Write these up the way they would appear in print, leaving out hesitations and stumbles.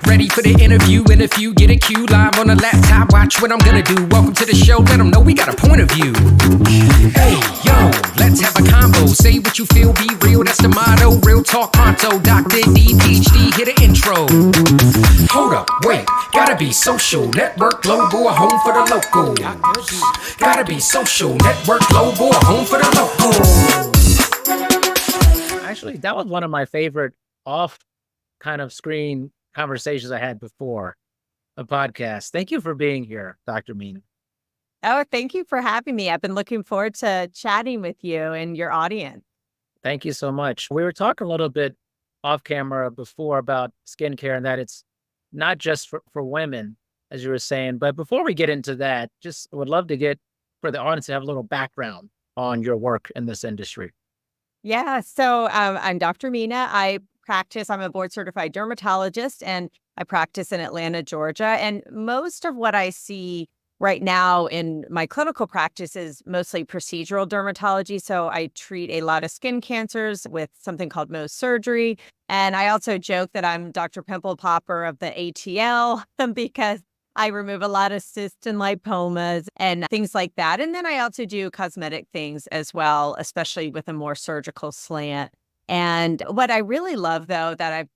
Ready for the interview, in a few, get a cue. Live on the laptop, watch what I'm gonna do. Welcome to the show, let them know we got a point of view. Hey, yo, let's have a combo. Say what you feel, be real, that's the motto. Real talk pronto, Dr. D, PhD, hit an intro. Hold up, wait, gotta be social. Network global, a home for the local. Gotta be social. Network global, a home for the local. Actually, that was one of my favorite off kind of screen conversations I had before a podcast. Thank you for being here, Dr. Mina. Oh, thank you for having me. I've been looking forward to chatting with you and your audience. Thank you so much. We were talking a little bit off camera before about skincare and that it's not just for women, as you were saying. But before we get into that, just would love to get for the audience to have a little background on your work in this industry. Yeah, so I'm Dr. Mina. I'm a board certified dermatologist, and I practice in Atlanta, Georgia. And most of what I see right now in my clinical practice is mostly procedural dermatology. So I treat a lot of skin cancers with something called Mohs surgery. And I also joke that I'm Dr. Pimple Popper of the ATL because I remove a lot of cysts and lipomas and things like that. And then I also do cosmetic things as well, especially with a more surgical slant. And what I really love, though, that I've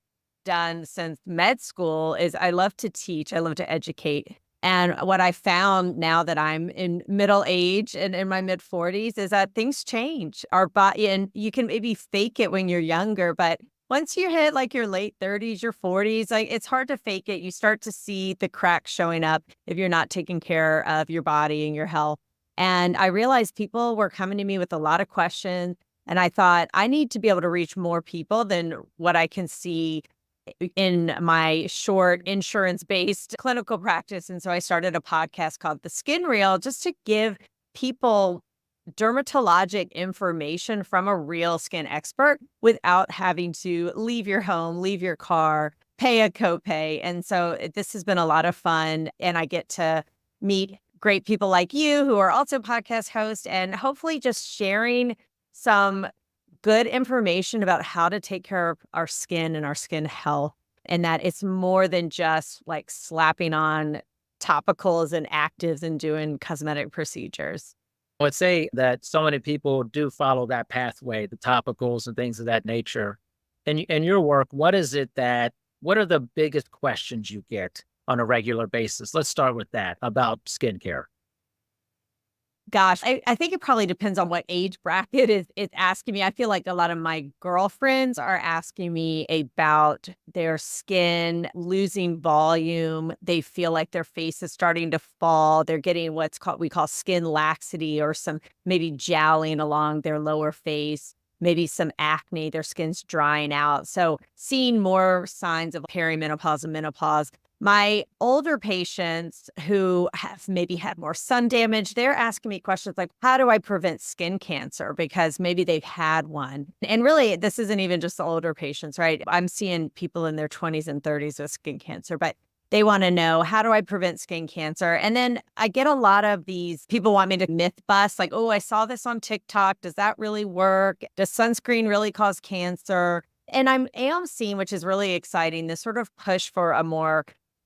done since med school is I love to teach. I love to educate. And what I found now that I'm in middle age and in my mid 40s is that things change. Our body, and you can maybe fake it when you're younger, but once you hit like your late 30s, your 40s, like it's hard to fake it. You start to see the cracks showing up if you're not taking care of your body and your health. And I realized people were coming to me with a lot of questions. And I thought I need to be able to reach more people than what I can see in my short insurance-based clinical practice. And so I started a podcast called The Skin Reel just to give people dermatologic information from a real skin expert without having to leave your home, leave your car, pay a copay. And so this has been a lot of fun. And I get to meet great people like you who are also podcast hosts and hopefully just sharing some good information about how to take care of our skin and our skin health. And that it's more than just like slapping on topicals and actives and doing cosmetic procedures. I would say that so many people do follow that pathway, the topicals and things of that nature. In your work, what are the biggest questions you get on a regular basis? Let's start with that about skincare. Gosh, I think it probably depends on what age bracket is asking me. I feel like a lot of my girlfriends are asking me about their skin losing volume. They feel like their face is starting to fall. They're getting we call skin laxity or some maybe jowling along their lower face, maybe some acne, their skin's drying out. So seeing more signs of perimenopause and menopause. My older patients who have maybe had more sun damage, they're asking me questions like, how do I prevent skin cancer? Because maybe they've had one. And really, this isn't even just the older patients, right? I'm seeing people in their 20s and 30s with skin cancer, but they want to know, how do I prevent skin cancer? And then I get a lot of these people want me to myth bust, like, oh, I saw this on TikTok. Does that really work? Does sunscreen really cause cancer? And I am seeing, which is really exciting, this sort of push for a more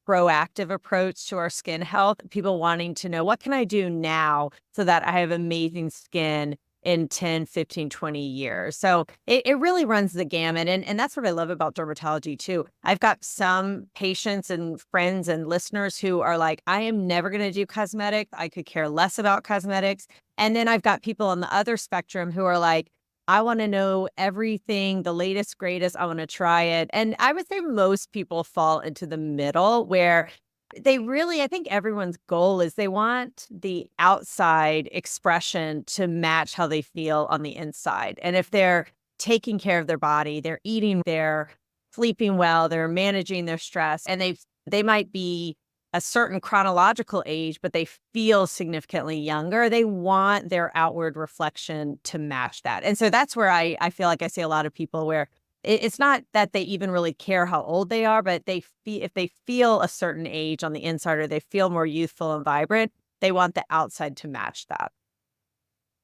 proactive approach to our skin health, people wanting to know, what can I do now so that I have amazing skin in 10, 15, 20 years? So it really runs the gamut. And that's what I love about dermatology too. I've got some patients and friends and listeners who are like, I am never going to do cosmetics. I could care less about cosmetics. And then I've got people on the other spectrum who are like, I want to know everything, the latest, greatest. I want to try it. And I would say most people fall into the middle where I think everyone's goal is they want the outside expression to match how they feel on the inside. And if they're taking care of their body, they're eating, they're sleeping well, they're managing their stress, and they might be a certain chronological age, but they feel significantly younger. They want their outward reflection to match that. And so that's where I feel like I see a lot of people where it's not that they even really care how old they are, but if they feel a certain age on the inside or they feel more youthful and vibrant, they want the outside to match that.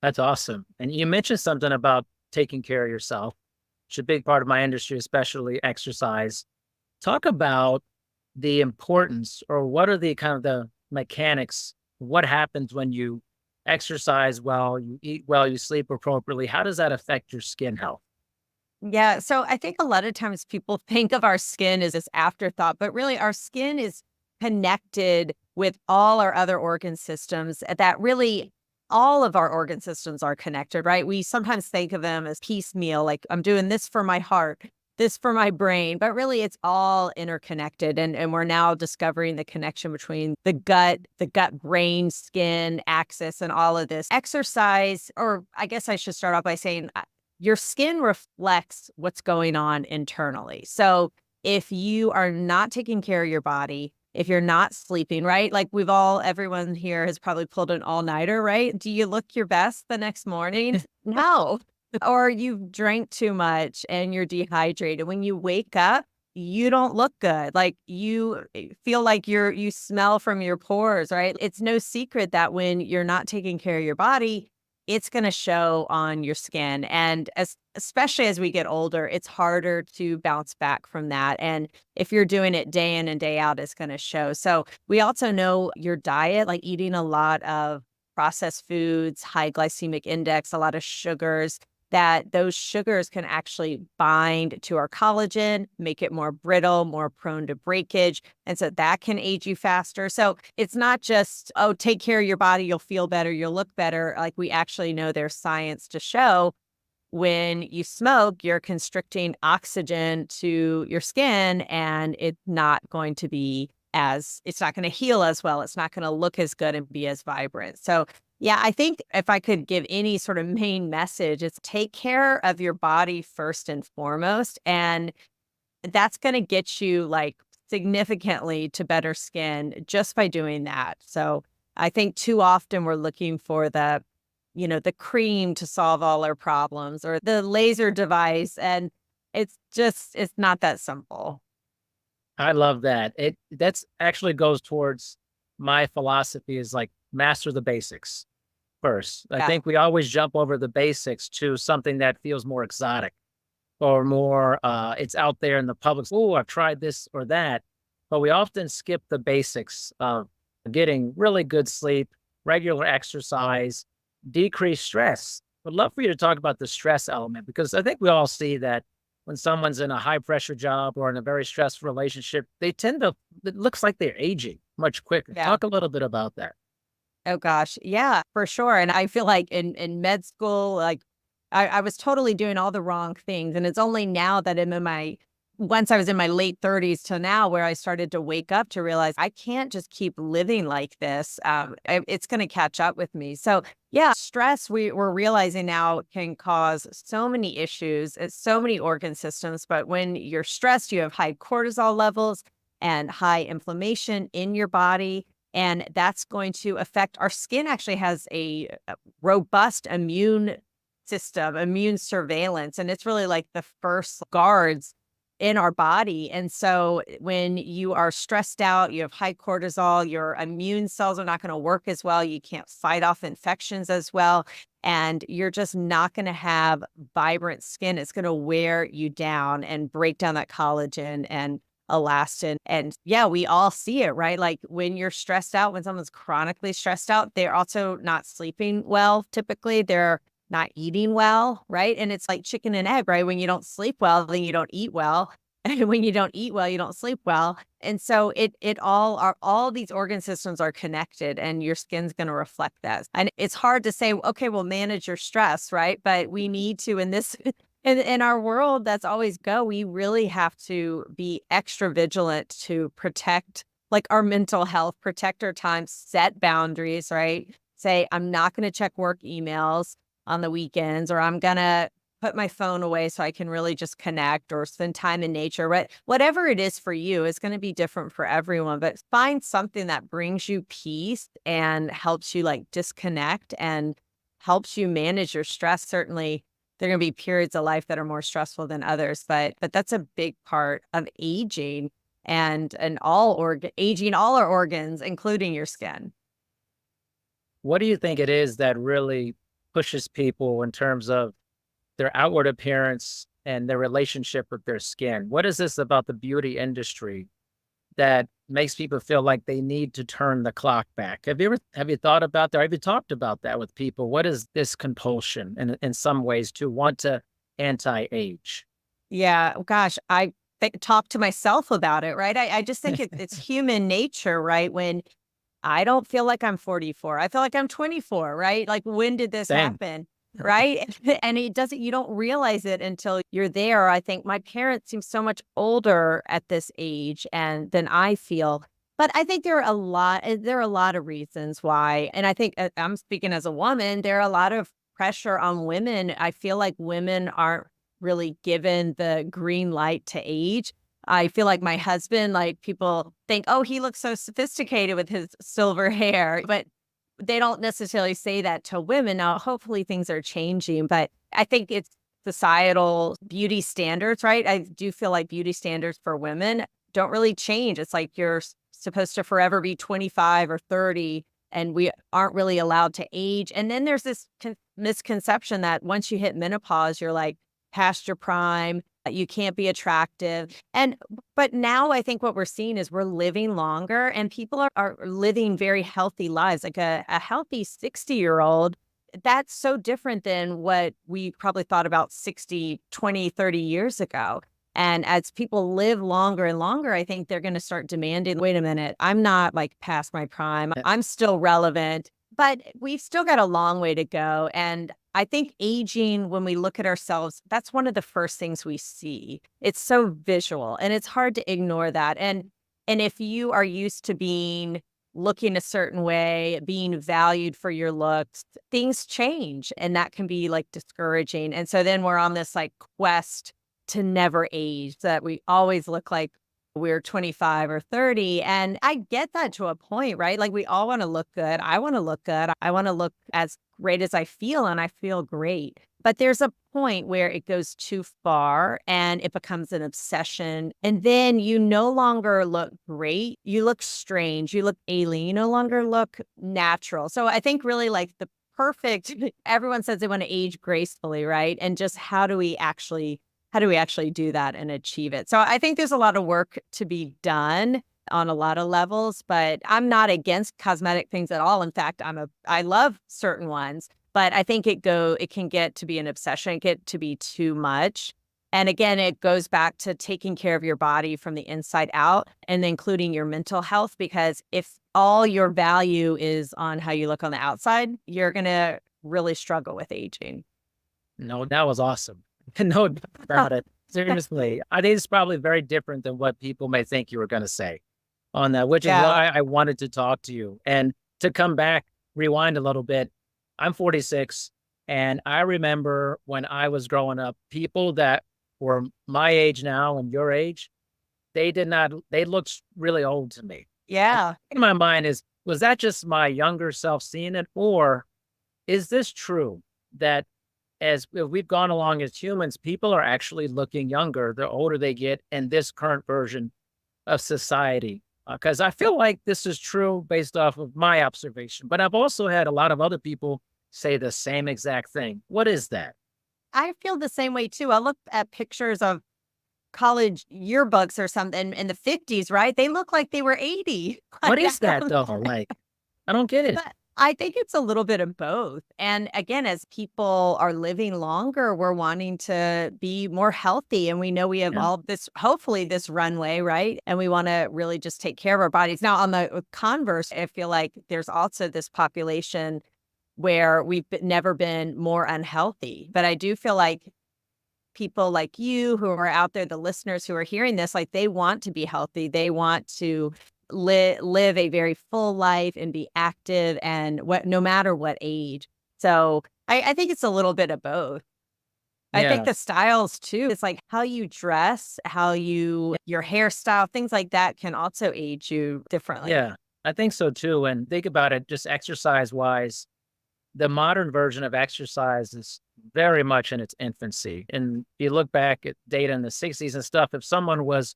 That's awesome. And you mentioned something about taking care of yourself. It's a big part of my industry, especially exercise. Talk about the importance, or what are the kind of the mechanics? What happens when you exercise well, you eat well, you sleep appropriately? How does that affect your skin health? Yeah. So I think a lot of times people think of our skin as this afterthought, but really our skin is connected with all our other organ systems that really all of our organ systems are connected, right? We sometimes think of them as piecemeal, like I'm doing this for my heart, this for my brain, but really it's all interconnected. And we're now discovering the connection between the gut brain skin axis and all of this exercise. Or I guess I should start off by saying your skin reflects what's going on internally. So if you are not taking care of your body, if you're not sleeping, right? Like everyone here has probably pulled an all-nighter, right? Do you look your best the next morning? No. Or you've drank too much and you're dehydrated. When you wake up, you don't look good. Like you feel like you smell from your pores, right? It's no secret that when you're not taking care of your body, it's going to show on your skin. And especially as we get older, it's harder to bounce back from that. And if you're doing it day in and day out, it's going to show. So we also know your diet, like eating a lot of processed foods, high glycemic index, a lot of sugars, that those sugars can actually bind to our collagen, make it more brittle, more prone to breakage. And so that can age you faster. So it's not just, oh, take care of your body, you'll feel better, you'll look better. Like we actually know there's science to show when you smoke, you're constricting oxygen to your skin and it's not going to it's not going to heal as well. It's not going to look as good and be as vibrant. So yeah, I think if I could give any sort of main message, it's take care of your body first and foremost. And that's going to get you like significantly to better skin just by doing that. So I think too often we're looking for the cream to solve all our problems or the laser device. And it's not that simple. I love that. That's actually goes towards my philosophy is like master the basics first. I Yeah. think we always jump over the basics to something that feels more exotic or more it's out there in the public. Oh, I've tried this or that. But we often skip the basics of getting really good sleep, regular exercise, decreased stress. Would love for you to talk about the stress element because I think we all see that when someone's in a high pressure job or in a very stressful relationship, it looks like they're aging much quicker. Yeah. Talk a little bit about that. Oh gosh. Yeah, for sure. And I feel like in med school, like I was totally doing all the wrong things. And it's only now that once I was in my late 30s to now where I started to wake up to realize I can't just keep living like this. It's going to catch up with me. So yeah, stress we're realizing now can cause so many issues. It's so many organ systems. But when you're stressed, you have high cortisol levels and high inflammation in your body. And that's going to affect our skin actually has a robust immune system, immune surveillance. And it's really like the first guards in our body. And so when you are stressed out, you have high cortisol, your immune cells are not going to work as well. You can't fight off infections as well. And you're just not going to have vibrant skin. It's going to wear you down and break down that collagen and elastin. And yeah, we all see it, right? Like when you're stressed out, when someone's chronically stressed out, they're also not sleeping well. Typically, they're not eating well, right? And it's like chicken and egg, right? When you don't sleep well, then you don't eat well. And when you don't eat well, you don't sleep well. And so all these organ systems are connected and your skin's going to reflect that. And it's hard to say, okay, well, manage your stress, right? But we need to in this in our world that's always go, we really have to be extra vigilant to protect like our mental health, protect our time, set boundaries, right? Say, I'm not going to check work emails on the weekends, or I'm going to put my phone away so I can really just connect or spend time in nature. Right? Whatever it is for you is going to be different for everyone, but find something that brings you peace and helps you like disconnect and helps you manage your stress. Certainly, there are going to be periods of life that are more stressful than others, but that's a big part of aging and aging all our organs, including your skin. What do you think it is that really pushes people in terms of their outward appearance and their relationship with their skin? What is this about the beauty industry that makes people feel like they need to turn the clock back. Have you thought about that? Have you talked about that with people? What is this compulsion in some ways to want to anti-age? Yeah, gosh, I talk to myself about it, right? I just think it's human nature, right? When I don't feel like I'm 44, I feel like I'm 24, right? Like, when did this Same. happen? Right? And it doesn't, you don't realize it until you're there. I think my parents seem so much older at this age and than I feel. But I think there are a lot of reasons why. And I think I'm speaking as a woman, there are a lot of pressure on women. I feel like women aren't really given the green light to age. I feel like my husband, like, people think, oh, he looks so sophisticated with his silver hair, but they don't necessarily say that to women. Now, hopefully things are changing, but I think it's societal beauty standards, right? I do feel like beauty standards for women don't really change. It's like you're supposed to forever be 25 or 30, and we aren't really allowed to age. And then there's this misconception that once you hit menopause, you're like past your prime, you can't be attractive. But now I think what we're seeing is we're living longer and people are living very healthy lives. Like a healthy 60-year-old, that's so different than what we probably thought about 60, 20, 30 years ago. And as people live longer and longer, I think they're going to start demanding, wait a minute, I'm not like past my prime. I'm still relevant, but we've still got a long way to go. And I think aging, when we look at ourselves, that's one of the first things we see. It's so visual and it's hard to ignore that. And if you are used to being looking a certain way, being valued for your looks, things change and that can be like discouraging. And so then we're on this like quest to never age, that we always look like we're 25 or 30. And I get that to a point, right? Like, we all want to look good. I want to look good. I want to look as great as I feel, and I feel great. But there's a point where it goes too far and it becomes an obsession. And then you no longer look great. You look strange. You look alien. You no longer look natural. So I think really like the perfect, everyone says they want to age gracefully, right? And just how do we actually do that and achieve it? So I think there's a lot of work to be done on a lot of levels, but I'm not against cosmetic things at all. In fact, I love certain ones, but I think it can get to be an obsession, get to be too much. And again, it goes back to taking care of your body from the inside out and including your mental health, because if all your value is on how you look on the outside, you're going to really struggle with aging. No, that was awesome. No doubt about it. Seriously, I think it's probably very different than what people may think you were going to say on that, which is Yeah. why I wanted to talk to you. And to come back, rewind a little bit, I'm 46, and I remember when I was growing up, people that were my age now and your age, they looked really old to me. Yeah. In my mind was that just my younger self seeing it? Or is this true that as we've gone along as humans, people are actually looking younger the older they get in this current version of society? Because I feel like this is true based off of my observation, but I've also had a lot of other people say the same exact thing. What is that? I feel the same way too. I look at pictures of college yearbooks or something in the 50s, right? They look like they were 80. What Like, is that though? Like, I don't get it. but I think it's a little bit of both. And again, as people are living longer, we're wanting to be more healthy. And we know we have Yeah. all this, hopefully, this runway, right? And we want to really just take care of our bodies. Now, on the converse, I feel like there's also this population where never been more unhealthy. But I do feel like people like you who are out there, the listeners who are hearing this, like, they want to be healthy. They want to live a very full life and be active, and no matter what age. So I think it's a little bit of both. I think Yeah. the styles too, it's like how you dress, your hairstyle, things like that can also age you differently. Yeah. I think so too. And think about it, just exercise wise, the modern version of exercise is very much in its infancy. And if you look back at data in the 60s and stuff, if someone was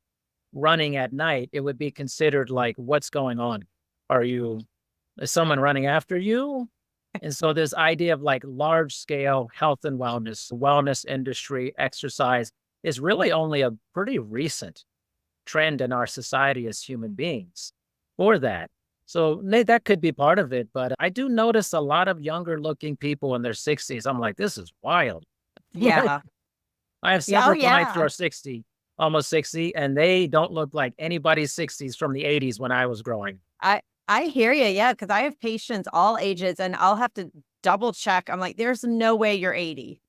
running at night, it would be considered like, what's going on? Is someone running after you? And so this idea of like large scale health and wellness industry exercise is really only a pretty recent trend in our society as human beings for that. So that could be part of it. But I do notice a lot of younger looking people in their 60s. I'm like, this is wild. Yeah. I have Yeah. Oh, several clients who yeah. are 60, almost 60, and they don't look like anybody's 60s from the 80s when I was growing. I hear you. Yeah, because I have patients all ages, and I'll have to double check. I'm like, there's no way you're 80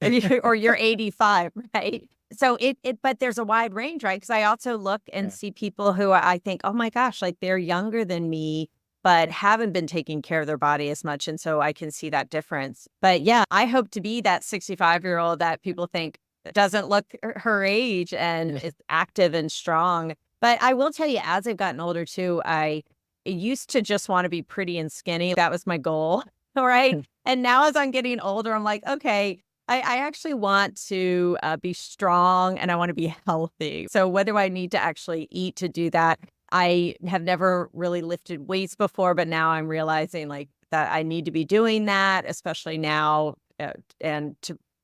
or you're 85, right? So but there's a wide range, right? Because I also look and Yeah. see people who I think, oh my gosh, like they're younger than me, but haven't been taking care of their body as much. And so I can see that difference. But yeah, I hope to be that 65-year-old that people think doesn't look her age and is active and strong. But I will tell you, as I've gotten older too, I used to just want to be pretty and skinny. That was my goal. All right. And now as I'm getting older, I'm like, okay, I actually want to be strong and I want to be healthy. So what do I need to actually eat to do that? I have never really lifted weights before, but now I'm realizing like that I need to be doing that, especially now and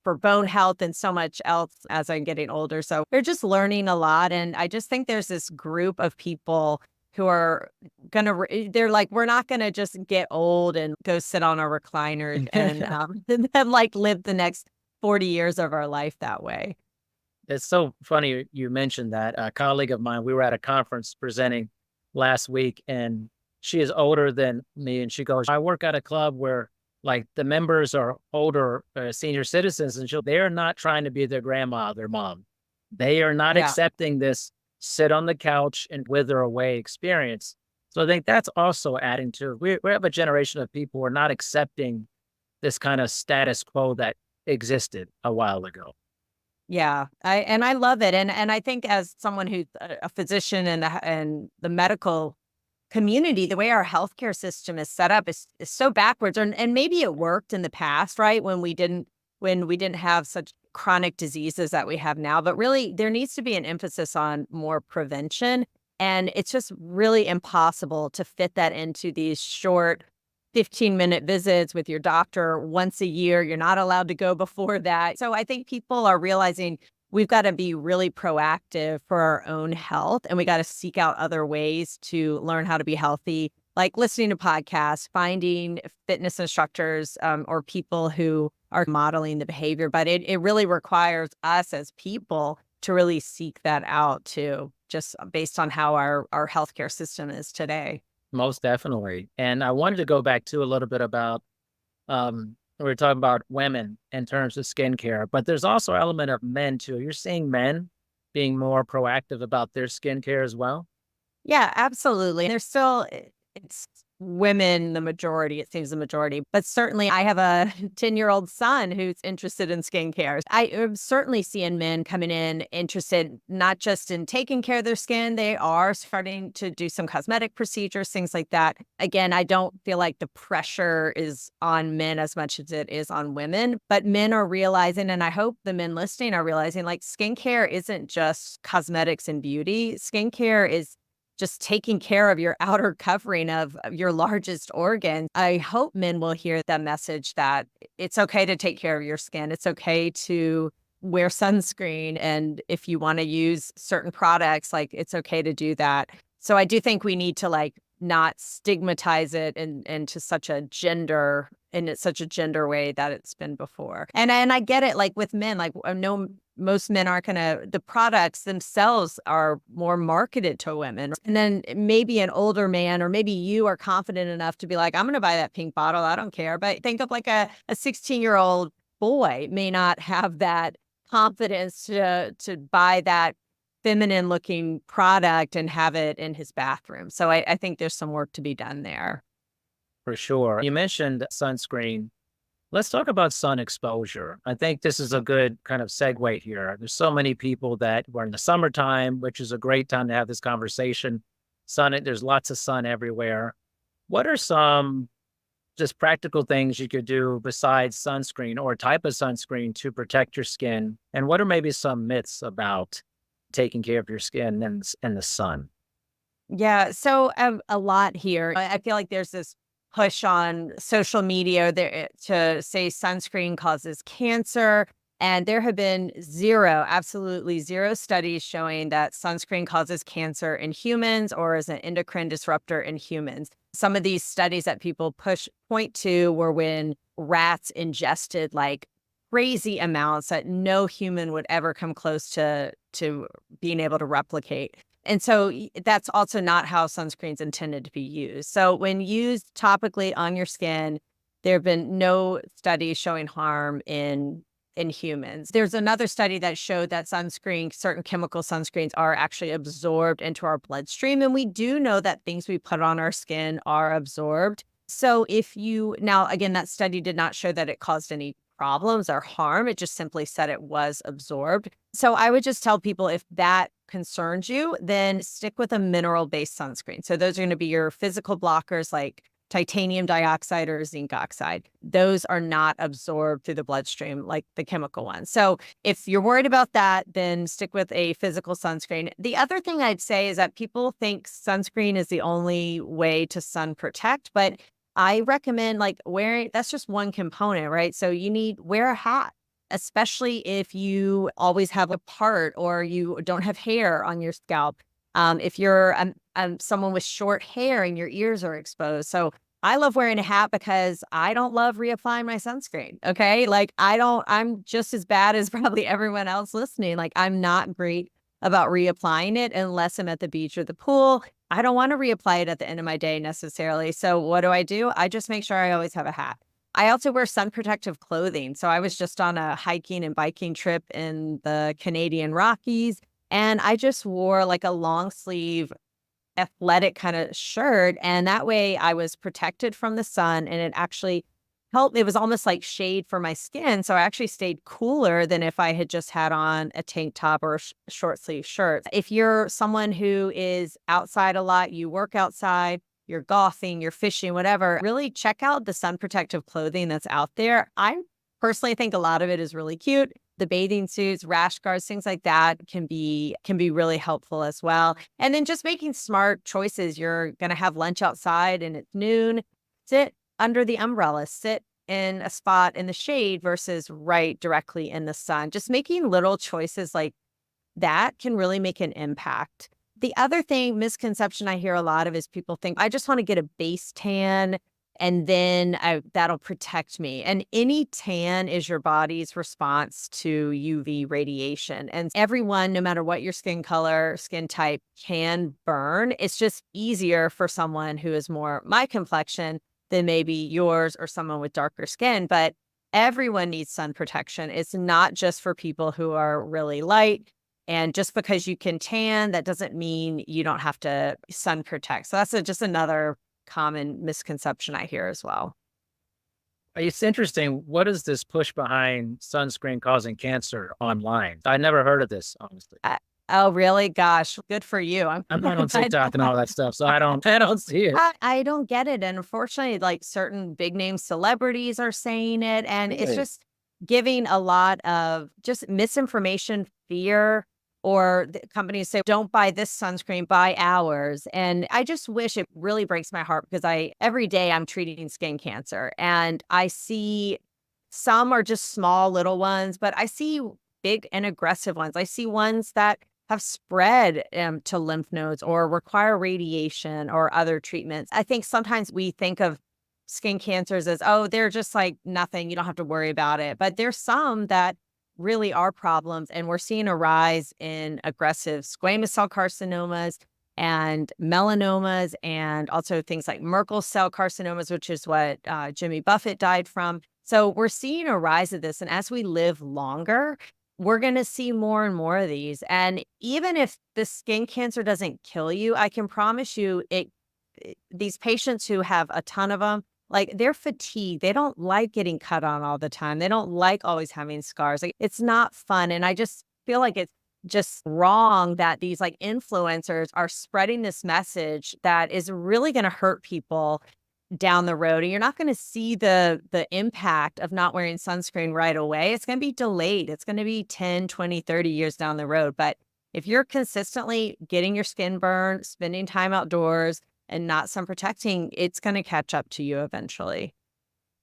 for bone health and so much else as I'm getting older. So we're just learning a lot. And I just think there's this group of people who are they're like, we're not gonna just get old and go sit on a recliner and then like live the next 40 years of our life that way. It's so funny you mentioned that. A colleague of mine, we were at a conference presenting last week, and she is older than me. And she goes, I work at a club where like the members are older senior citizens, and they're not trying to be their grandma, their mom. They are not Yeah. accepting this sit on the couch and wither away experience. So I think that's also adding to it. We have a generation of people who are not accepting this kind of status quo that existed a while ago. Yeah, I love it, and I think as someone who's a physician in the medical community, the way our healthcare system is set up is so backwards, and maybe it worked in the past, right? When we didn't have such chronic diseases that we have now, but really there needs to be an emphasis on more prevention, and it's just really impossible to fit that into these short 15-minute visits with your doctor once a year. You're not allowed to go before that. So I think people are realizing we've got to be really proactive for our own health and we got to seek out other ways to learn how to be healthy, like listening to podcasts, finding fitness instructors or people who are modeling the behavior. But it really requires us as people to really seek that out too, just based on how our healthcare system is today. Most definitely. And I wanted to go back to a little bit about we were talking about women in terms of skincare, but there's also an element of men too. You're seeing men being more proactive about their skincare as well. Yeah, absolutely. There's still it's women, the majority, it seems the majority, but certainly I have a 10-year-old son who's interested in skincare. I am certainly seeing men coming in interested not just in taking care of their skin, they are starting to do some cosmetic procedures, things like that. Again, I don't feel like the pressure is on men as much as it is on women, but men are realizing, and I hope the men listening are realizing, like skincare isn't just cosmetics and beauty. Skincare is just taking care of your outer covering of your largest organ. I hope men will hear the message that it's okay to take care of your skin. It's okay to wear sunscreen. And if you want to use certain products, like it's okay to do that. So I do think we need to like not stigmatize it into such a gender in it's such a gender way that it's been before. And I get it, like with men, like I know most men aren't gonna the products themselves are more marketed to women. And then maybe an older man, or maybe you are confident enough to be like, I'm gonna buy that pink bottle, I don't care. But think of like a 16-year-old boy may not have that confidence to buy that feminine looking product and have it in his bathroom. So I think there's some work to be done there. For sure. You mentioned sunscreen. Let's talk about sun exposure. I think this is a good kind of segue here. There's so many people that we're in the summertime, which is a great time to have this conversation. There's lots of sun everywhere. What are some just practical things you could do besides sunscreen or type of sunscreen to protect your skin? And what are maybe some myths about taking care of your skin in the sun? Yeah, so a lot here. I feel like there's this push on social media there to say sunscreen causes cancer. And there have been zero, absolutely zero studies showing that sunscreen causes cancer in humans or is an endocrine disruptor in humans. Some of these studies that people point to were when rats ingested like crazy amounts that no human would ever come close to being able to replicate. And so that's also not how sunscreen's intended to be used. So when used topically on your skin, there have been no studies showing harm in humans. There's another study that showed that certain chemical sunscreens are actually absorbed into our bloodstream. And we do know that things we put on our skin are absorbed. So now again, that study did not show that it caused any problems or harm. It just simply said it was absorbed. So I would just tell people, if that concerns you, then stick with a mineral-based sunscreen. So those are going to be your physical blockers like titanium dioxide or zinc oxide. Those are not absorbed through the bloodstream like the chemical ones. So if you're worried about that, then stick with a physical sunscreen. The other thing I'd say is that people think sunscreen is the only way to sun protect, but I recommend like wearing, that's just one component, right? So wear a hat, especially if you always have a part or you don't have hair on your scalp. If you're someone with short hair and your ears are exposed. So I love wearing a hat because I don't love reapplying my sunscreen. Okay. Like I'm just as bad as probably everyone else listening. Like I'm not great about reapplying it unless I'm at the beach or the pool. I don't want to reapply it at the end of my day necessarily. So what do? I just make sure I always have a hat. I also wear sun protective clothing. So I was just on a hiking and biking trip in the Canadian Rockies, and I just wore like a long sleeve athletic kind of shirt. And that way I was protected from the sun, and it actually helped. It was almost like shade for my skin. So I actually stayed cooler than if I had just had on a tank top or a short sleeve shirt. If you're someone who is outside a lot, you work outside, you're golfing, you're fishing, whatever, really check out the sun protective clothing that's out there. I personally think a lot of it is really cute. The bathing suits, rash guards, things like that can be really helpful as well. And then just making smart choices. You're going to have lunch outside and it's noon. Sit under the umbrella, sit in a spot in the shade versus right directly in the sun. Just making little choices like that can really make an impact. The other misconception I hear a lot of is people think, I just want to get a base tan and then that'll protect me. And any tan is your body's response to UV radiation. And everyone, no matter what your skin color, skin type, can burn. It's just easier for someone who is more my complexion than maybe yours or someone with darker skin. But everyone needs sun protection. It's not just for people who are really light. And just because you can tan, that doesn't mean you don't have to sun protect. So that's just another common misconception I hear as well. It's interesting. What is this push behind sunscreen causing cancer online? I never heard of this, honestly. Oh, really? Gosh, good for you. I'm not on TikTok and all that stuff, so I don't see it. I don't get it. And unfortunately, like certain big name celebrities are saying it. And it's just giving a lot of just misinformation, fear, or the companies say, don't buy this sunscreen, buy ours. And I just wish, it really breaks my heart because every day I'm treating skin cancer and I see some are just small little ones, but I see big and aggressive ones. I see ones that have spread to lymph nodes or require radiation or other treatments. I think sometimes we think of skin cancers as, oh, they're just like nothing, you don't have to worry about it. But there's some that really are problems. And we're seeing a rise in aggressive squamous cell carcinomas and melanomas, and also things like Merkel cell carcinomas, which is what Jimmy Buffett died from. So we're seeing a rise of this. And as we live longer, we're going to see more and more of these. And even if the skin cancer doesn't kill you, I can promise you these patients who have a ton of them, like they're fatigued. They don't like getting cut on all the time. They don't like always having scars. Like, it's not fun. And I just feel like it's just wrong that these like influencers are spreading this message that is really going to hurt people down the road. And you're not going to see the impact of not wearing sunscreen right away. It's going to be delayed. It's going to be 10, 20, 30 years down the road. But if you're consistently getting your skin burned, spending time outdoors, and not sun protecting, it's going to catch up to you eventually.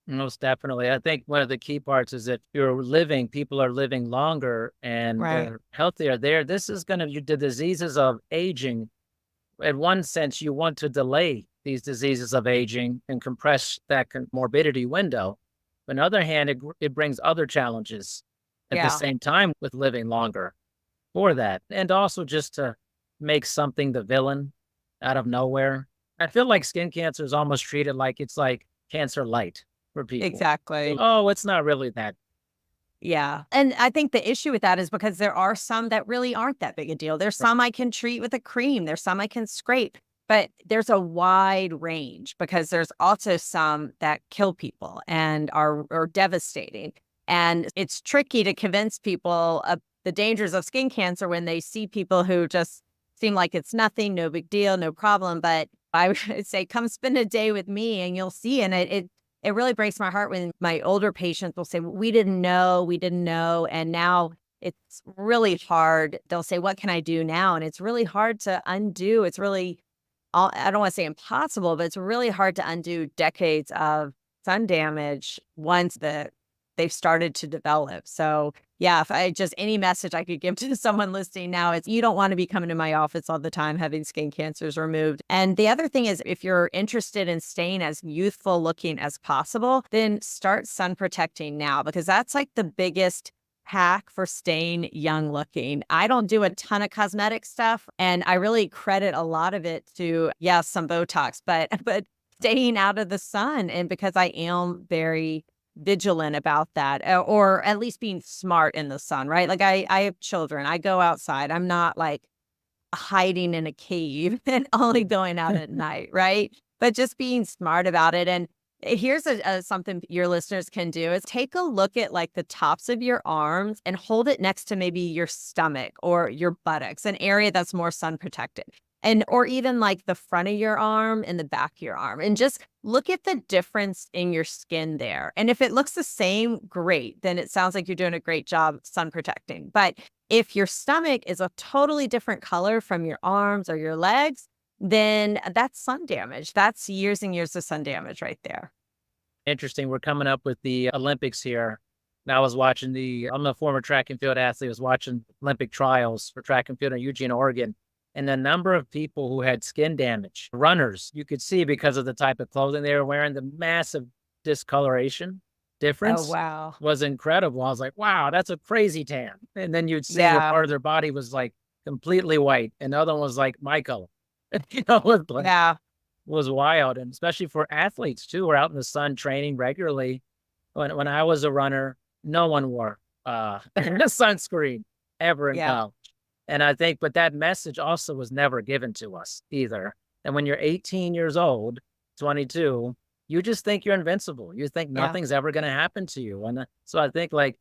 Most definitely. I think one of the key parts is that people are living longer and Right. they're healthier. This is going to, the diseases of aging. In one sense, you want to delay these diseases of aging and compress that morbidity window. On the other hand, it brings other challenges at the Yeah. same time with living longer for that. And also just to make something the villain out of nowhere. I feel like skin cancer is almost treated like it's like cancer light for people. Exactly. Oh, it's not really that. Yeah. And I think the issue with that is because there are some that really aren't that big a deal. There's some I can treat with a cream, there's some I can scrape, but there's a wide range because there's also some that kill people and are devastating. And it's tricky to convince people of the dangers of skin cancer when they see people who just seem like it's nothing, no big deal, no problem. But I would say, come spend a day with me and you'll see. And it really breaks my heart when my older patients will say, we didn't know, we didn't know. And now it's really hard. They'll say, what can I do now? And it's really hard to undo. It's really, I don't want to say impossible, but it's really hard to undo decades of sun damage once they've started to develop. So yeah, if I just any message I could give to someone listening now is you don't want to be coming to my office all the time having skin cancers removed. And the other thing is if you're interested in staying as youthful looking as possible, then start sun protecting now because that's like the biggest hack for staying young looking. I don't do a ton of cosmetic stuff and I really credit a lot of it to yes, some Botox, but staying out of the sun and because I am very vigilant about that or at least being smart in the sun, right? Like I have children. I go outside. I'm not like hiding in a cave and only going out at night, right? But just being smart about it. And here's something your listeners can do is take a look at like the tops of your arms and hold it next to maybe your stomach or your buttocks, an area that's more sun protected. And or even like the front of your arm and the back of your arm and just look at the difference in your skin there. And if it looks the same, great. Then it sounds like you're doing a great job sun protecting. But if your stomach is a totally different color from your arms or your legs, then that's sun damage. That's years and years of sun damage right there. Interesting. We're coming up with the Olympics here. Now I was watching I'm a former track and field athlete. I was watching Olympic trials for track and field in Eugene, Oregon. And the number of people who had skin damage, runners, you could see because of the type of clothing they were wearing, the massive discoloration Oh, difference wow. was incredible. I was like, wow, that's a crazy tan. And then you'd see where Yeah. part of their body was like completely white and the other one was like my color. With black. Yeah. Was wild. And especially for athletes too, who are out in the sun training regularly. When I was a runner, no one wore sunscreen ever in Yeah. college. And I think, but that message also was never given to us either. And when you're 18 years old, 22, you just think you're invincible. You think Yeah. nothing's ever going to happen to you. And so I think like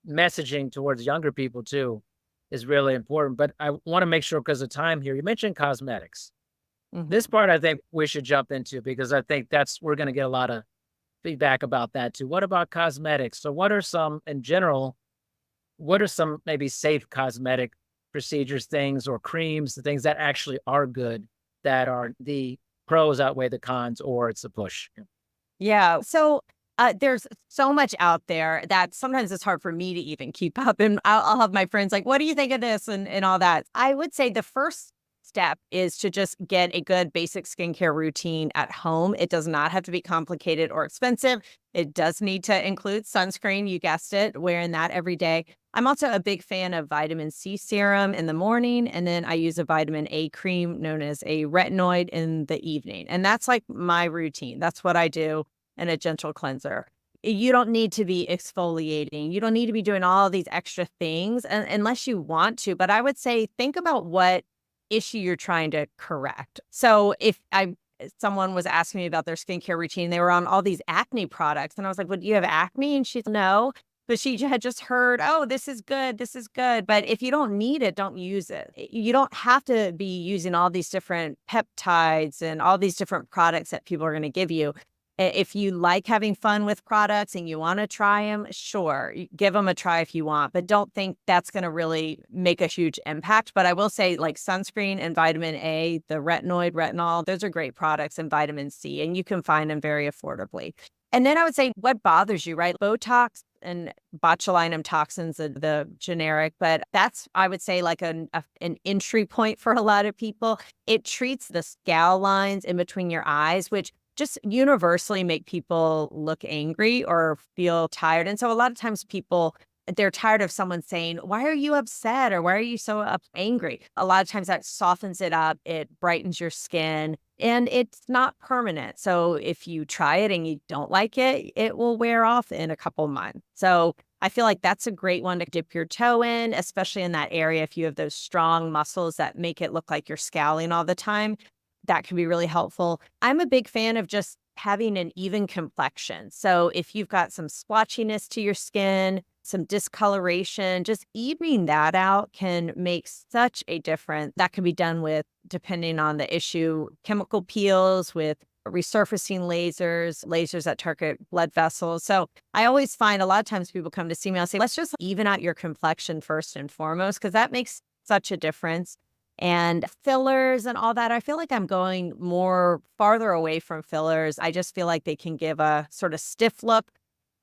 messaging towards younger people too is really important. But I want to make sure because of time here, you mentioned cosmetics. This Mhm. part I think we should jump into because I think we're going to get a lot of feedback about that too. What about cosmetics? So what are some, in general, what are some maybe safe cosmetic procedures, things or creams, the things that actually are good, that are the pros outweigh the cons, or it's a push? Yeah. So there's so much out there that sometimes it's hard for me to even keep up. And I'll have my friends like, what do you think of this? And all that. I would say the first step is to just get a good basic skincare routine at home. It does not have to be complicated or expensive. It does need to include sunscreen. You guessed it, wearing that every day. I'm also a big fan of vitamin C serum in the morning. And then I use a vitamin A cream known as a retinoid in the evening. And that's like my routine. That's what I do and a gentle cleanser. You don't need to be exfoliating. You don't need to be doing all these extra things unless you want to. But I would say think about what issue you're trying to correct. So if someone was asking me about their skincare routine, they were on all these acne products. And I was like, well, do you have acne? And she's no. But she had just heard, oh, this is good. This is good. But if you don't need it, don't use it. You don't have to be using all these different peptides and all these different products that people are going to give you. If you like having fun with products and you want to try them, sure, give them a try if you want, but don't think that's going to really make a huge impact. But I will say like sunscreen and vitamin A, the retinoid, retinol, those are great products, and vitamin C, and you can find them very affordably. And then I would say what bothers you, right? Botox and botulinum toxins are the generic, but that's, I would say, like an entry point for a lot of people. It treats the scowl lines in between your eyes, which just universally make people look angry or feel tired. And so a lot of times people, they're tired of someone saying, "Why are you upset?" or "Why are you so angry?" A lot of times that softens it up, it brightens your skin, and it's not permanent. So if you try it and you don't like it, it will wear off in a couple months. So I feel like that's a great one to dip your toe in, especially in that area. If you have those strong muscles that make it look like you're scowling all the time, that can be really helpful. I'm a big fan of just having an even complexion. So if you've got some splotchiness to your skin, some discoloration, just evening that out can make such a difference. That can be done with, depending on the issue, chemical peels, with resurfacing lasers, lasers that target blood vessels. So I always find a lot of times people come to see me, I'll say, let's just even out your complexion first and foremost, because that makes such a difference. And fillers and all that, I feel like I'm going more farther away from fillers. I just feel like they can give a sort of stiff look.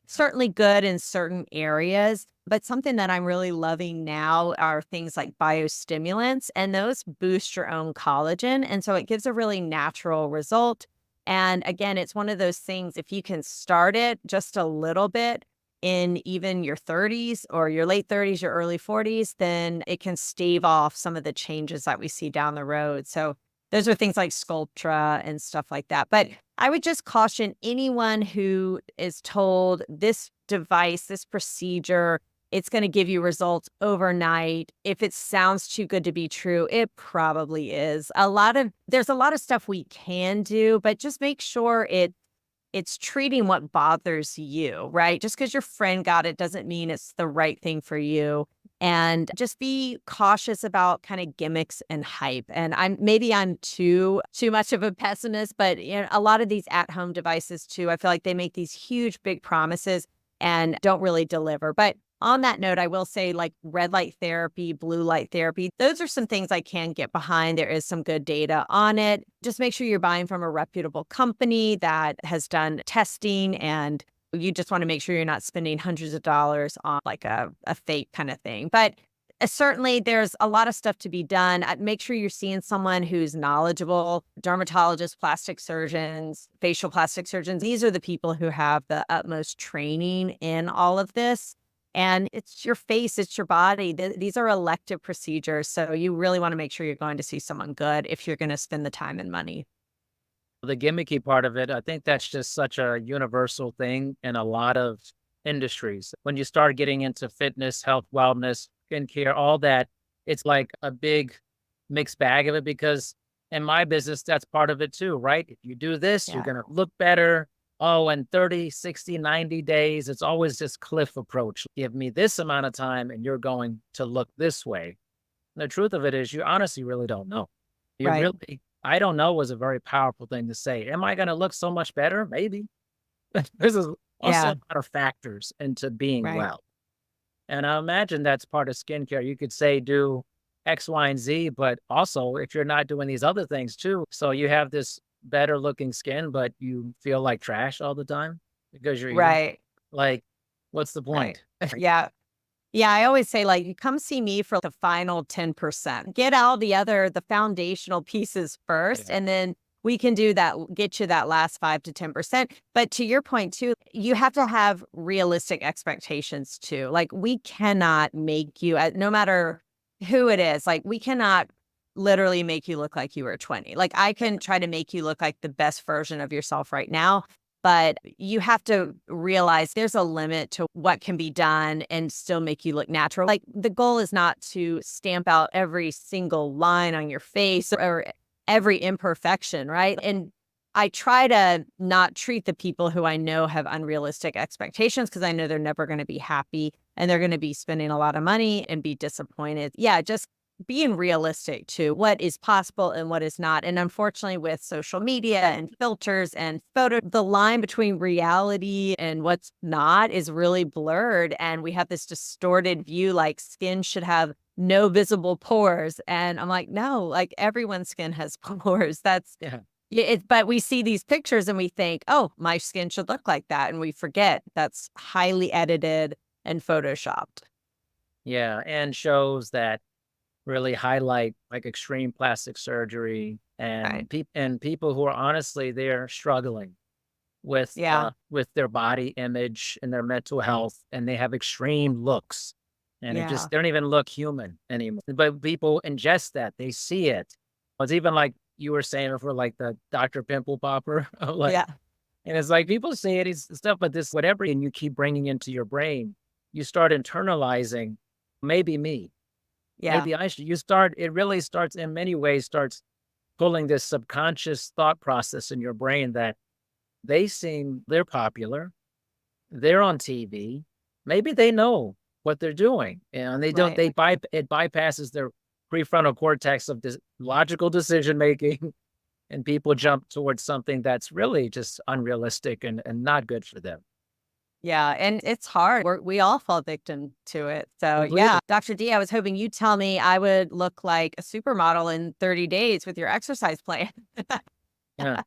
Certainly good in certain areas, but something that I'm really loving now are things like biostimulants, and those boost your own collagen. And so it gives a really natural result. And again, it's one of those things, if you can start it just a little bit in even your 30s or your late 30s, your early 40s, then it can stave off some of the changes that we see down the road. So those are things like Sculptra and stuff like that. But I would just caution anyone who is told this device, this procedure, it's going to give you results overnight. If it sounds too good to be true, it probably is. There's a lot of stuff we can do, but just make sure it's treating what bothers you, right? Just because your friend got it doesn't mean it's the right thing for you. And just be cautious about kind of gimmicks and hype. And I'm too much of a pessimist, but a lot of these at-home devices too, I feel like they make these huge big promises and don't really deliver. But on that note, I will say, like, red light therapy, blue light therapy, those are some things I can get behind. There is some good data on it. Just make sure you're buying from a reputable company that has done testing, and you just want to make sure you're not spending hundreds of dollars on like a fake kind of thing. But certainly there's a lot of stuff to be done. Make sure you're seeing someone who's knowledgeable, dermatologists, plastic surgeons, facial plastic surgeons. These are the people who have the utmost training in all of this. And it's your face, it's your body. These are elective procedures. So you really want to make sure you're going to see someone good if you're going to spend the time and money. The gimmicky part of it, I think that's just such a universal thing in a lot of industries. When you start getting into fitness, health, wellness, skincare, all that, it's like a big mixed bag of it, because in my business, that's part of it too, right? If you do this, you're Yeah. going to look better. Oh, in 30, 60, 90 days, it's always this cliff approach. Give me this amount of time and you're going to look this way. And the truth of it is, you honestly really don't know. You Right. really, I don't know was a very powerful thing to say. Am I going to look so much better? Maybe. This is also a Yeah. lot of factors into being Right. well. And I imagine that's part of skincare. You could say do X, Y, and Z, but also if you're not doing these other things too. So you have this better looking skin, but you feel like trash all the time because you're eating. Right. Like, what's the Right. point? Yeah. Yeah, I always say, like, you come see me for the final 10%. Get all the foundational pieces first, Yeah. and then we can do that, get you that last 5 to 10%. But to your point too, you have to have realistic expectations too. Like, we cannot make you, no matter who it is, like, we cannot literally make you look like you were 20. Like, I can try to make you look like the best version of yourself right now, but you have to realize there's a limit to what can be done and still make you look natural. Like, the goal is not to stamp out every single line on your face or every imperfection, right? And I try to not treat the people who I know have unrealistic expectations, because I know they're never going to be happy and they're going to be spending a lot of money and be disappointed. Yeah, just being realistic to what is possible and what is not. And unfortunately, with social media and filters and photo, the line between reality and what's not is really blurred. And we have this distorted view, like skin should have no visible pores. And I'm like, no, like, everyone's skin has pores. That's Yeah. Yeah, but we see these pictures and we think, oh, my skin should look like that. And we forget that's highly edited and photoshopped. Yeah, and shows that really highlight like extreme plastic surgery Right. and people who are honestly they're struggling Yeah. with their body image and their mental health, and they have extreme looks, and it Yeah. just they don't even look human anymore. But people ingest that, they see it. It's even like you were saying before, like the Dr. Pimple Popper, like, Yeah. and it's like people say it is stuff, but this whatever, and you keep bringing into your brain, you start internalizing. Maybe me, Yeah. maybe I should. You start. It really starts in many ways. Starts pulling this subconscious thought process in your brain that they're popular, they're on TV, maybe they know what they're doing, and they don't Right. they by it bypasses their prefrontal cortex of logical decision making, and people jump towards something that's really just unrealistic and not good for them. Yeah, and it's hard. We all fall victim to it. So, Completely. yeah, Dr. D, I was hoping you'd tell me I would look like a supermodel in 30 days with your exercise plan. Yeah,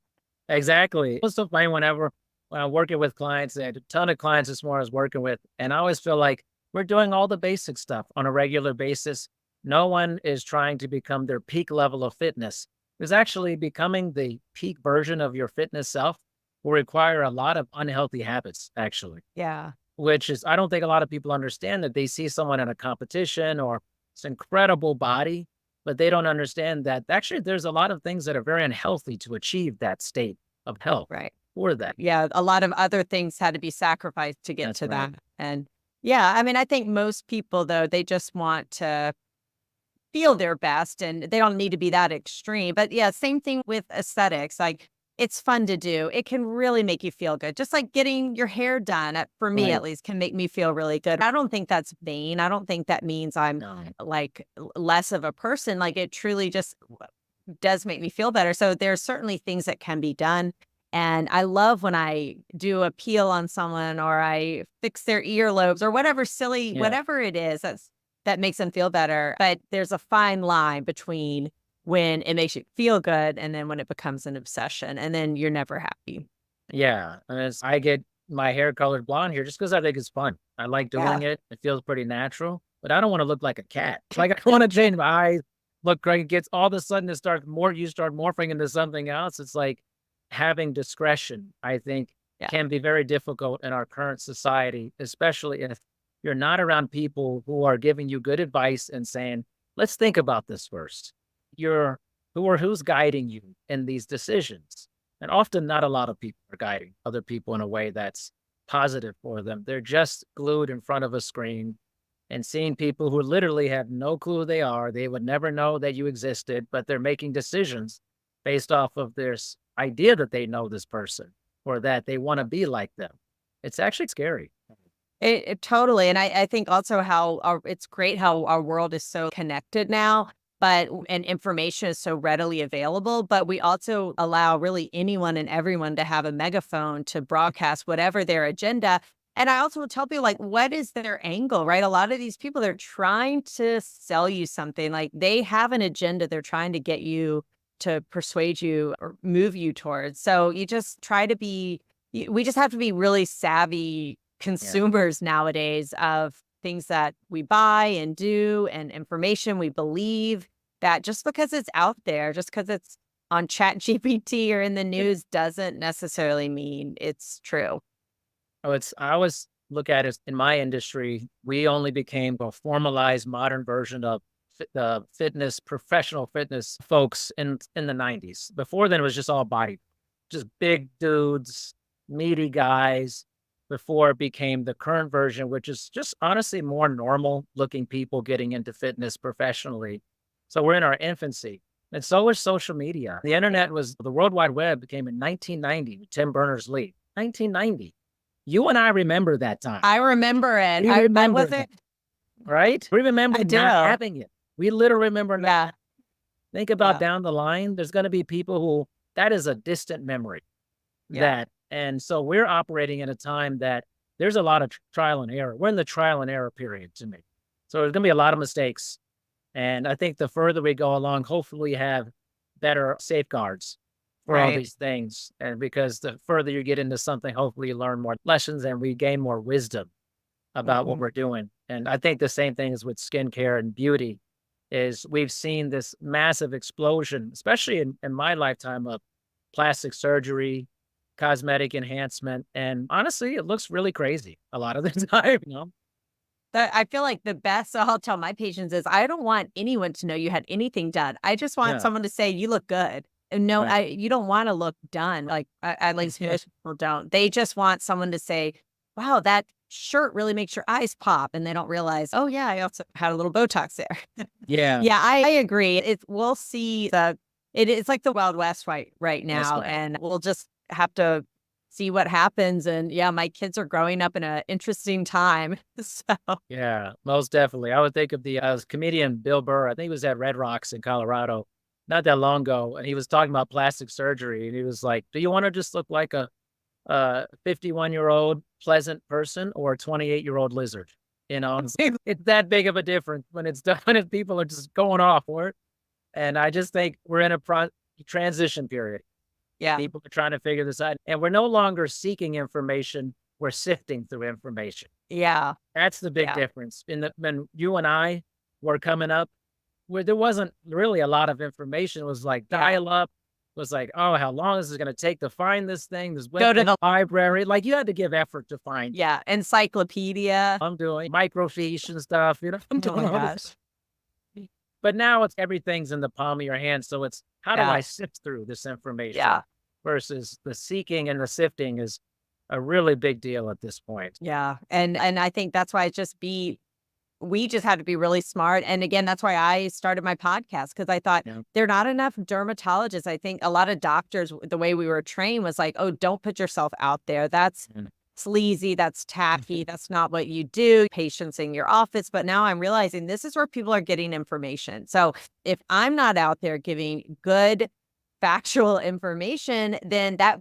exactly. It's so funny when I'm working with clients, and a ton of clients this morning I was working with, and I always feel like we're doing all the basic stuff on a regular basis. No one is trying to become their peak level of fitness. Because actually becoming the peak version of your fitness self will require a lot of unhealthy habits, actually, Yeah, which is, I don't think a lot of people understand that they see someone in a competition or this incredible body, but they don't understand that actually there's a lot of things that are very unhealthy to achieve that state of health right. for that. Yeah, a lot of other things had to be sacrificed to get That's to right. that. And yeah, I mean, I think most people, though, they just want to feel their best and they don't need to be that extreme. But yeah, same thing with aesthetics. Like it's fun to do. It can really make you feel good. Just like getting your hair done, for me Right. at least, can make me feel really good. I don't think that's vain. I don't think that means I'm No. like less of a person. Like it truly just does make me feel better. So there's certainly things that can be done. And I love when I do a peel on someone or I fix their earlobes or whatever silly, Yeah. whatever it is that makes them feel better. But there's a fine line between when it makes you feel good and then when it becomes an obsession and then you're never happy. Yeah. And I get my hair colored blonde here just because I think it's fun. I like Yeah. doing it. It feels pretty natural, but I don't want to look like a cat. Like I want to change my eyes, look like it gets all of a sudden you start morphing into something else. It's like having discretion, I think, Yeah. can be very difficult in our current society, especially if you're not around people who are giving you good advice and saying, let's think about this first. You're who's guiding you in these decisions. And often not a lot of people are guiding other people in a way that's positive for them. They're just glued in front of a screen and seeing people who literally have no clue who they are. They would never know that you existed, but they're making decisions based off of this idea that they know this person or that they want to be like them. It's actually scary. It totally, and I think also how it's great how our world is so connected now, and information is so readily available, but we also allow really anyone and everyone to have a megaphone to broadcast whatever their agenda. And I also tell people like, what is their angle, right? A lot of these people, they're trying to sell you something. Like they have an agenda they're trying to get you to persuade you or move you towards. So you just try to be. We just have to be really savvy Yeah. consumers nowadays of things that we buy and do and information we believe that just because it's out there, just because it's on Chat GPT or in the news doesn't necessarily mean it's true. Oh, I always look at it in my industry, we only became a formalized modern version of the fitness, professional fitness folks in the 90s. Before then, it was just all body, just big dudes, meaty guys. Before it became the current version, which is just honestly more normal looking people getting into fitness professionally. So we're in our infancy. And so is social media. The World Wide Web became in 1990 with Tim Berners-Lee. 1990. You and I remember that time. I remember it. We I remember that, wasn't. right? We remember I do. not having it. We literally remember not. Yeah. Think about Yeah. down the line, there's going to be people who that is a distant memory. Yeah. And so we're operating in a time that there's a lot of trial and error. We're in the trial and error period to me. So there's going to be a lot of mistakes. And I think the further we go along, hopefully we have better safeguards for all Right. these things. And because the further you get into something, hopefully you learn more lessons and we gain more wisdom about what Mhm. we're doing. And I think the same thing is with skincare and beauty is we've seen this massive explosion, especially in my lifetime of plastic surgery, cosmetic enhancement. And honestly, it looks really crazy a lot of the time. I feel like the best I'll tell my patients is I don't want anyone to know you had anything done. I just want Yeah, someone to say you look good. And no, right. you don't want to look done. Like at least Yeah. most people don't. They just want someone to say, "Wow, that shirt really makes your eyes pop," and they don't realize, "Oh yeah, I also had a little Botox there." Yeah, Yeah, I agree. We'll see it's like the Wild West right that's now, right. and we'll just have to see what happens. And yeah, my kids are growing up in an interesting time. So Yeah, most definitely. I would think of the comedian Bill Burr. I think he was at Red Rocks in Colorado not that long ago, and he was talking about plastic surgery. And he was like, "Do you want to just look like a 51-year-old pleasant person or a 28-year-old lizard?" It's that big of a difference when it's done. When people are just going off for it. And I just think we're in a transition period. yeah, People are trying to figure this out, and we're no longer seeking information. We're sifting through information. yeah, That's the big yeah, difference. When you and I were coming up, where there wasn't really a lot of information, it was like yeah. dial up, was like, oh, how long is it going to take to find this thing? This Go to web library, like you had to give effort to find. yeah, encyclopedia. I'm doing microfiche and stuff, I'm Oh doing my all this. gosh. But now it's everything's in the palm of your hand. So it's how do Yeah, I sift through this information yeah, versus the seeking and the sifting is a really big deal at this point. yeah. And I think that's why we just had to be really smart. And again, that's why I started my podcast because I thought Yeah. there are not enough dermatologists. I think a lot of doctors, the way we were trained was like, oh, don't put yourself out there. That's Mm. sleazy. That's tacky. That's not what you do. Patients in your office. But now I'm realizing this is where people are getting information. So if I'm not out there giving good factual information, then that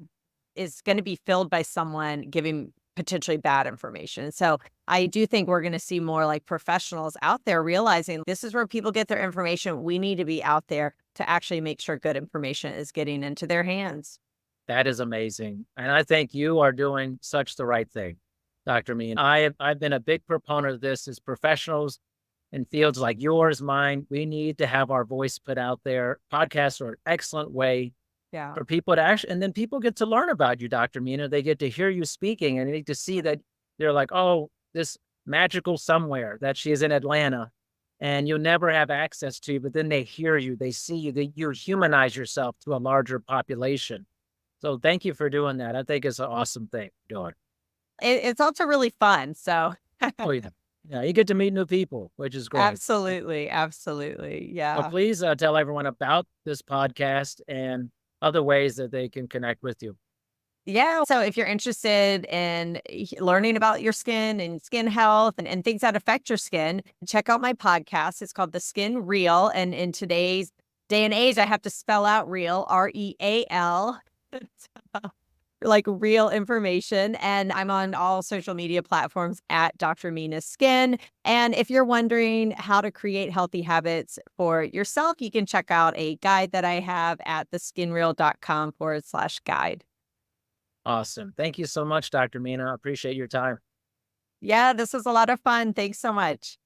is going to be filled by someone giving potentially bad information. So I do think we're going to see more like professionals out there realizing this is where people get their information. We need to be out there to actually make sure good information is getting into their hands. That is amazing. And I think you are doing such the right thing, Dr. Me. And I've been a big proponent of this as professionals in fields like yours, mine. We need to have our voice put out there. Podcasts are an excellent way Yeah. for people to actually, and then people get to learn about you, Dr. Mina. They get to hear you speaking and they get to see that they're like, oh, this magical somewhere that she is in Atlanta and you'll never have access to, but then they hear you, they see you, you humanize yourself to a larger population. So thank you for doing that. I think it's an awesome thing you're doing. It's also really fun. So Oh, yeah. Yeah, you get to meet new people, which is great. absolutely. Absolutely. So Yeah. please tell everyone about this podcast and other ways that they can connect with you. Yeah. So if you're interested in learning about your skin and skin health and things that affect your skin, check out my podcast. It's called The Skin Real. And in today's day and age, I have to spell out real, REAL, like real information. And I'm on all social media platforms at Dr. Mina Skin. And if you're wondering how to create healthy habits for yourself, you can check out a guide that I have at theskinreal.com/guide. Awesome. Thank you so much, Dr. Mina. I appreciate your time. Yeah, this was a lot of fun. Thanks so much.